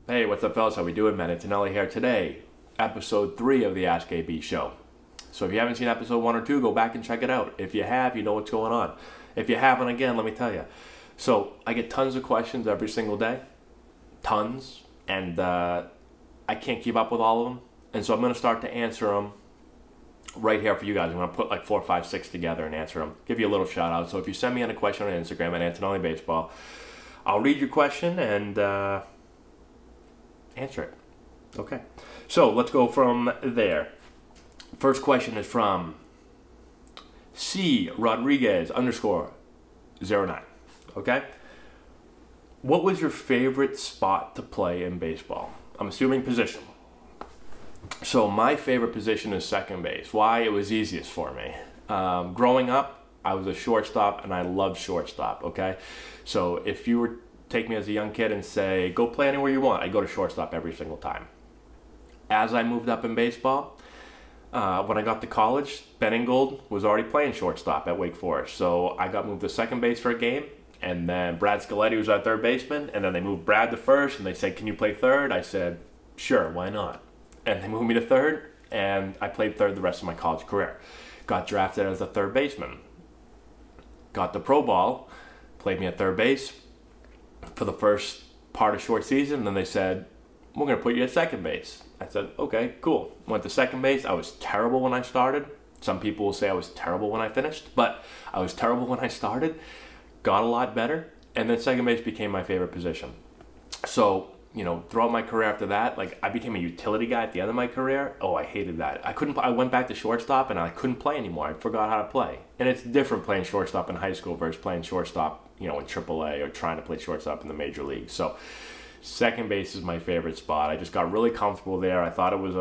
Hey, what's up, fellas? How we doing, man? Antonelli here today. Episode 3 of the Ask AB show. So if you haven't seen episode 1 or 2, go back and check it out. If you have, you know what's going on. If you haven't, again, let me tell you. So I get tons of questions every single day. Tons. And I can't keep up with all of them. And so I'm going to start to answer them right here for you guys. I'm going to put like 4, 5, 6 together and answer them. Give you a little shout out. So if you send me a question on Instagram at Antonelli Baseball, I'll read your question and answer it. Okay. So let's go from there. First question is from C Rodriguez _09. Okay. What was your favorite spot to play in baseball? I'm assuming position. So my favorite position is second base. Why? It was easiest for me. Growing up, I was a shortstop and I loved shortstop. Okay. So if you were take me as a young kid and say, go play anywhere you want, I go to shortstop every single time. As I moved up in baseball, when I got to college, Ben Ingold was already playing shortstop at Wake Forest. So I got moved to second base for a game, and then Brad Scaletti was our third baseman, and then they moved Brad to first, and they said, can you play third? I said, sure, why not? And they moved me to third, and I played third the rest of my college career. Got drafted as a third baseman. Got the pro ball, played me at third base for the first part of short season. Then they said, we're going to put you at second base. I said, okay, cool. Went to second base. I was terrible when I started. Some people will say I was terrible when I finished, but I was terrible when I started. Got a lot better. And then second base became my favorite position. So, you know, throughout my career after that, like I became a utility guy at the end of my career. Oh, I hated that. I went back to shortstop and I couldn't play anymore. I forgot how to play. And it's different playing shortstop in high school versus playing shortstop, you know, in AAA or trying to play shortstop in the major league. So second base is my favorite spot. I just got really comfortable there. I thought it was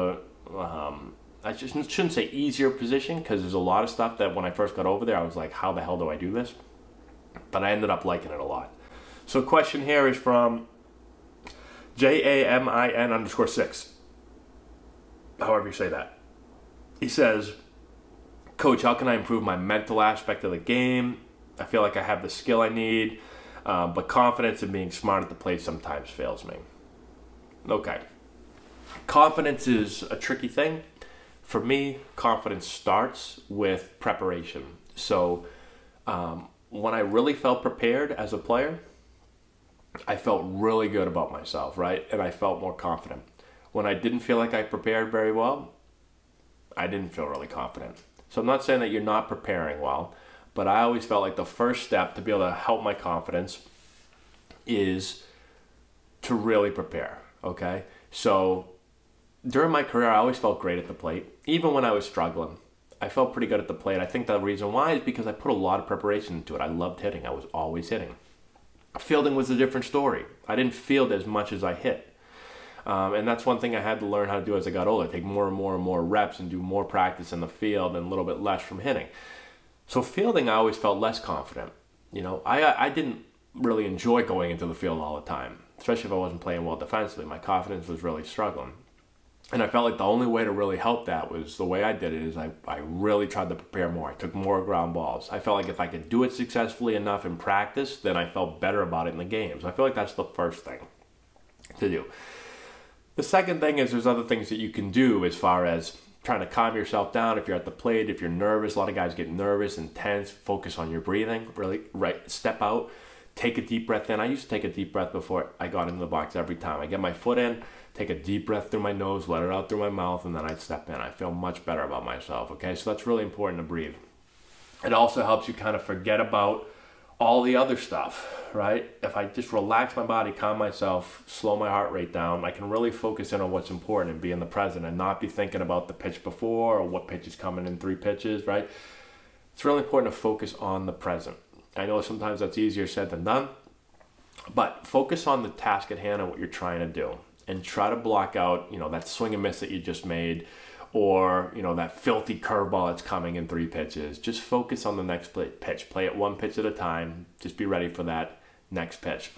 I just shouldn't say easier position, because there's a lot of stuff that when I first got over there, I was like, how the hell do I do this? But I ended up liking it a lot. So question here is from JAMIN_6. However you say that. He says, Coach, how can I improve my mental aspect of the game? I feel like I have the skill I need, but confidence and being smart at the plate sometimes fails me. Okay. Confidence is a tricky thing. For me, confidence starts with preparation. So when I really felt prepared as a player, I felt really good about myself, right? And I felt more confident. When I didn't feel like I prepared very well, I didn't feel really confident. So I'm not saying that you're not preparing well, but I always felt like the first step to be able to help my confidence is to really prepare, okay? So during my career, I always felt great at the plate. Even when I was struggling, I felt pretty good at the plate. I think the reason why is because I put a lot of preparation into it. I loved hitting. I was always hitting. Fielding was a different story. I didn't field as much as I hit. And that's one thing I had to learn how to do as I got older. Take more and more and more reps and do more practice in the field and a little bit less from hitting. So fielding, I always felt less confident. You know, I didn't really enjoy going into the field all the time, especially if I wasn't playing well defensively. My confidence was really struggling. And I felt like the only way to really help that was the way I did it is I really tried to prepare more. I took more ground balls. I felt like if I could do it successfully enough in practice, then I felt better about it in the games. I feel like that's the first thing to do. The second thing is there's other things that you can do as far as trying to calm yourself down if you're at the plate, if you're nervous. A lot of guys get nervous and tense. Focus on your breathing. Really, right, step out. Take a deep breath in. I used to take a deep breath before I got into the box every time. I get my foot in, take a deep breath through my nose, let it out through my mouth, and then I'd step in. I feel much better about myself, okay? So that's really important to breathe. It also helps you kind of forget about all the other stuff, right? If I just relax my body, calm myself, slow my heart rate down, I can really focus in on what's important and be in the present and not be thinking about the pitch before or what pitch is coming in 3 pitches, right? It's really important to focus on the present. I know sometimes that's easier said than done, but focus on the task at hand and what you're trying to do. And try to block out, you know, that swing and miss that you just made, or, you know, that filthy curveball that's coming in 3 pitches. Just focus on the next pitch. Play it 1 pitch at a time. Just be ready for that next pitch.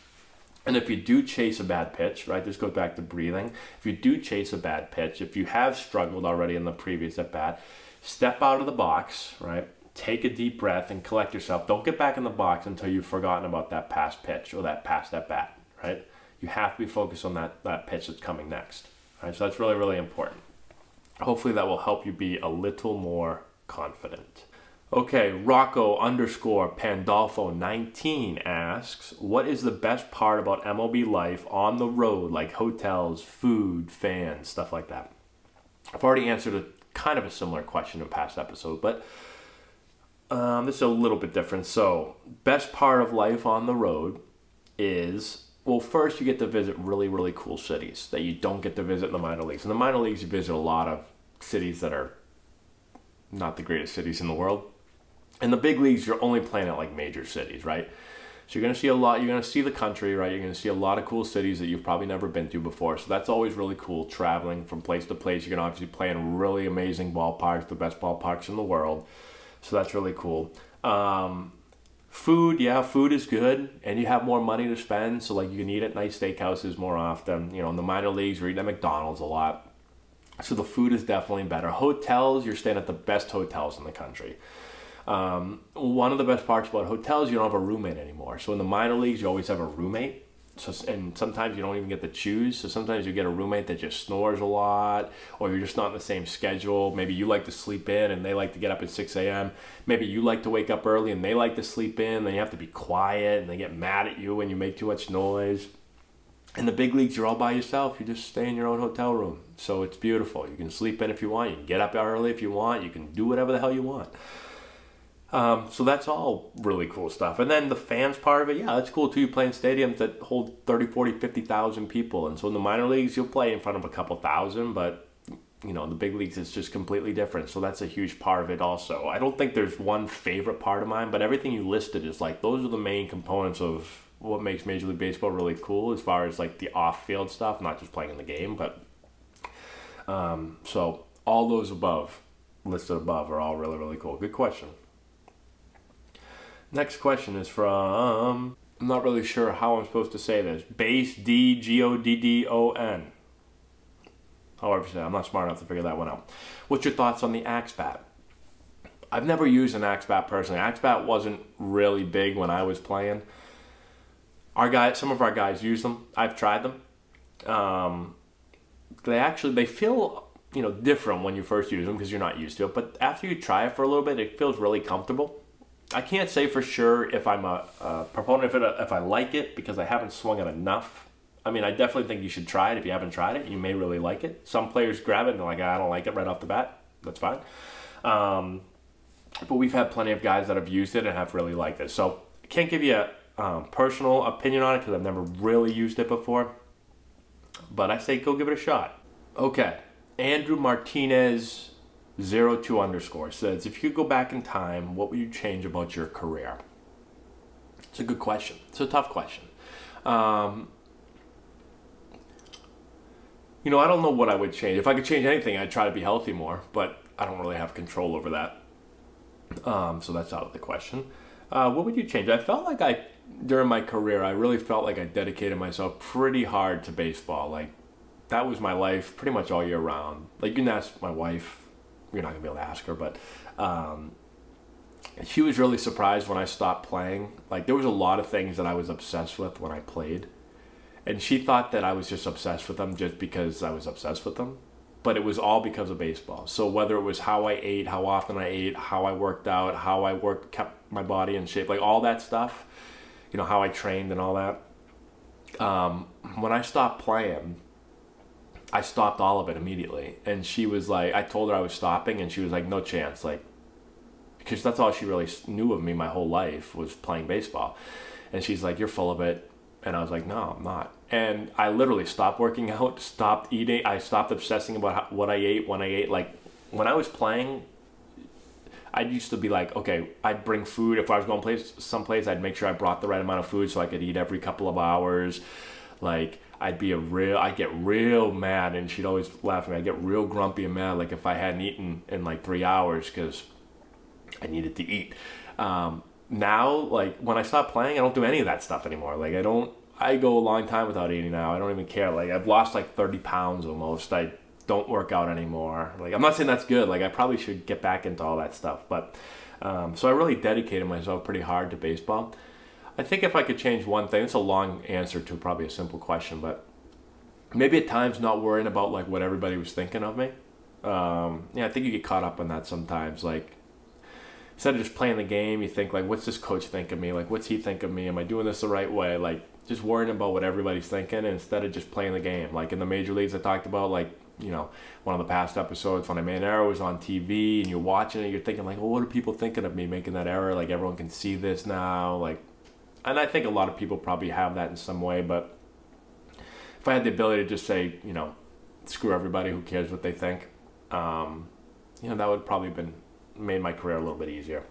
And if you do chase a bad pitch, right, this goes back to breathing. If you do chase a bad pitch, if you have struggled already in the previous at bat, step out of the box, right? Take a deep breath and collect yourself. Don't get back in the box until you've forgotten about that past pitch or that past at bat, right? You have to be focused on that pitch that's coming next. All right, so that's really, really important. Hopefully that will help you be a little more confident. Okay, Rocco_Pandolfo19 asks, what is the best part about MLB life on the road, like hotels, food, fans, stuff like that? I've already answered a kind of a similar question in a past episode, but this is a little bit different. So, best part of life on the road is, well, first you get to visit really, really cool cities that you don't get to visit in the minor leagues. In the minor leagues, you visit a lot of cities that are not the greatest cities in the world. In the big leagues, you're only playing at like major cities, right? So you're going to see a lot, you're going to see the country, right? You're going to see a lot of cool cities that you've probably never been to before. So that's always really cool, traveling from place to place. You're going to obviously play in really amazing ballparks, the best ballparks in the world. So that's really cool. Food, yeah, food is good, and you have more money to spend. So like you can eat at nice steakhouses more often. You know, in the minor leagues, we're eating at McDonald's a lot. So the food is definitely better. Hotels, you're staying at the best hotels in the country. One of the best parts about hotels, you don't have a roommate anymore. So in the minor leagues, you always have a roommate. So, and sometimes you don't even get to choose. So sometimes you get a roommate that just snores a lot, or you're just not on the same schedule. Maybe you like to sleep in and they like to get up at 6 a.m. Maybe you like to wake up early and they like to sleep in. Then you have to be quiet and they get mad at you when you make too much noise. In the big leagues, you're all by yourself. You just stay in your own hotel room. So it's beautiful. You can sleep in if you want. You can get up early if you want. You can do whatever the hell you want. So that's all really cool stuff. And then the fans part of it, yeah, that's cool too. You play in stadiums that hold 30, 40, 50,000 people. And so in the minor leagues, you'll play in front of a couple thousand, but you know, in the big leagues, it's just completely different. So that's a huge part of it also. I don't think there's one favorite part of mine, but everything you listed is like, those are the main components of what makes Major League Baseball really cool as far as like the off-field stuff, not just playing in the game, but so all those listed above are all really, really cool. Good question. Next question is from, I'm not really sure how I'm supposed to say this, Base DGODDON. However you say, I'm not smart enough to figure that one out. What's your thoughts on the Axe Bat? I've never used an Axe Bat personally. Axe Bat wasn't really big when I was playing. Some of our guys use them. I've tried them. They feel, you know, different when you first use them because you're not used to it. But after you try it for a little bit, it feels really comfortable. I can't say for sure if I'm a proponent of it, if I like it, because I haven't swung it enough. I mean, I definitely think you should try it. If you haven't tried it, you may really like it. Some players grab it and they're like, I don't like it right off the bat. That's fine. But we've had plenty of guys that have used it and have really liked it. So I can't give you a personal opinion on it because I've never really used it before. But I say go give it a shot. Okay. Andrew Martinez 02_ says, if you could go back in time, what would you change about your career? It's a good question. It's a tough question. You know, I don't know what I would change. If I could change anything, I'd try to be healthy more, but I don't really have control over that. So that's out of the question. What would you change? I felt like during my career, I really felt like I dedicated myself pretty hard to baseball. Like, that was my life pretty much all year round. Like, you can ask my wife. You're not going to be able to ask her, but she was really surprised when I stopped playing. Like, there was a lot of things that I was obsessed with when I played. And she thought that I was just obsessed with them just because I was obsessed with them. But it was all because of baseball. So whether it was how I ate, how often I ate, how I worked out, how I kept my body in shape, like all that stuff, you know, how I trained and all that. When I stopped playing, I stopped all of it immediately. And she was like, I told her I was stopping and she was like, no chance. Like, because that's all she really knew of me my whole life was playing baseball. And she's like, you're full of it. And I was like, no, I'm not. And I literally stopped working out, stopped eating. I stopped obsessing about what I ate, when I ate. Like, when I was playing, I used to be like, okay, I'd bring food. If I was going someplace, I'd make sure I brought the right amount of food so I could eat every couple of hours. Like, I'd get real mad. And she'd always laugh at me. I'd get real grumpy and mad, like if I hadn't eaten in like 3 hours because I needed to eat. Now, like, when I stop playing, I don't do any of that stuff anymore. Like, I go a long time without eating now. I don't even care. Like, I've lost like 30 pounds almost. I don't work out anymore. Like, I'm not saying that's good. Like, I probably should get back into all that stuff. But, so I really dedicated myself pretty hard to baseball. I think if I could change one thing, it's a long answer to probably a simple question, but maybe at times not worrying about like what everybody was thinking of me. Yeah, I think you get caught up on that sometimes. Like, instead of just playing the game, you think like, what's this coach think of me? Like, what's he think of me? Am I doing this the right way? Like, just worrying about what everybody's thinking instead of just playing the game. Like in the major leagues I talked about, like, you know, one of the past episodes when I made an error was on TV and you're watching it, you're thinking like, well, what are people thinking of me making that error? Like, everyone can see this now. Like, and I think a lot of people probably have that in some way, but if I had the ability to just say, you know, screw everybody, who cares what they think, you know, that would probably been made my career a little bit easier.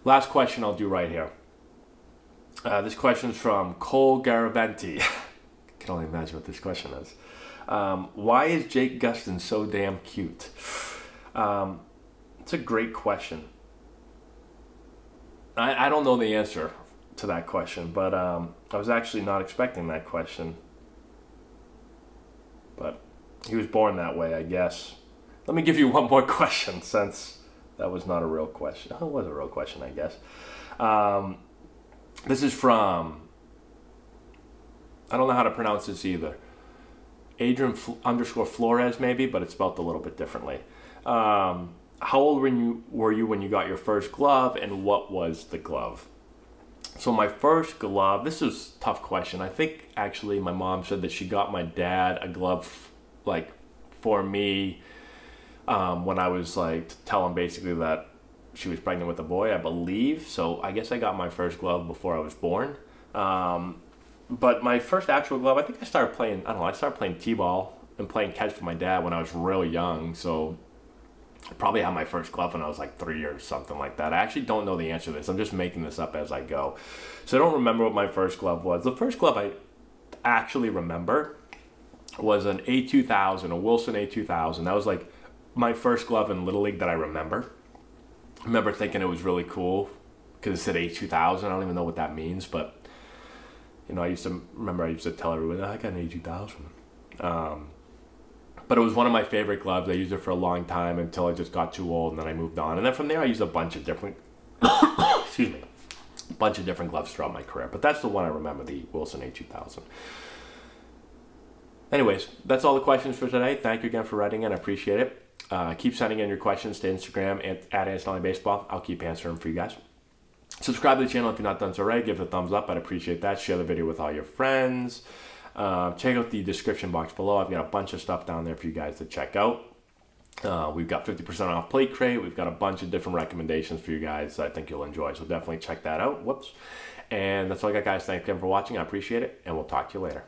Last question I'll do right here. This question is from Cole Garaventi. I can only imagine what this question is. Why is Jake Gustin so damn cute? It's a great question. I don't know the answer to that question, but I was actually not expecting that question. But he was born that way, I guess. Let me give you one more question, since that was not a real question. Oh, it was a real question, I guess. This is from, I don't know how to pronounce this either. Adrian _ Flores maybe, but it's spelled a little bit differently. How old were you when you got your first glove, and what was the glove? So my first glove, this is a tough question. I think actually my mom said that she got my dad a glove like for me when I was like, to tell him basically that she was pregnant with a boy, I believe. So I guess I got my first glove before I was born. But my first actual glove, I think I started playing, I don't know, I started playing t-ball and playing catch for my dad when I was really young. So I probably had my first glove when I was like 3 or something like that. I actually don't know the answer to this. I'm just making this up as I go. So I don't remember what my first glove was. The first glove I actually remember was an A2000, a Wilson A2000. That was like my first glove in Little League that I remember. I remember thinking it was really cool because it said A2000. I don't even know what that means, but you know, I used to tell everyone, I got an A2000. But it was one of my favorite gloves. I used it for a long time until I just got too old, and then I moved on. And then from there, I used a bunch of different, excuse me, a bunch of different gloves throughout my career. But that's the one I remember, the Wilson A2000. Anyways, that's all the questions for today. Thank you again for writing in. I appreciate it. Keep sending in your questions to Instagram at Antonelli Baseball. I'll keep answering them for you guys. Subscribe to the channel if you're not done so already. Give it a thumbs up. I'd appreciate that. Share the video with all your friends. Check out the description box below. I've got a bunch of stuff down there for you guys to check out. We've got 50% off Plate Crate. We've got a bunch of different recommendations for you guys that I think you'll enjoy. So definitely check that out. Whoops. And that's all I got, guys. Thank you again for watching. I appreciate it. And we'll talk to you later.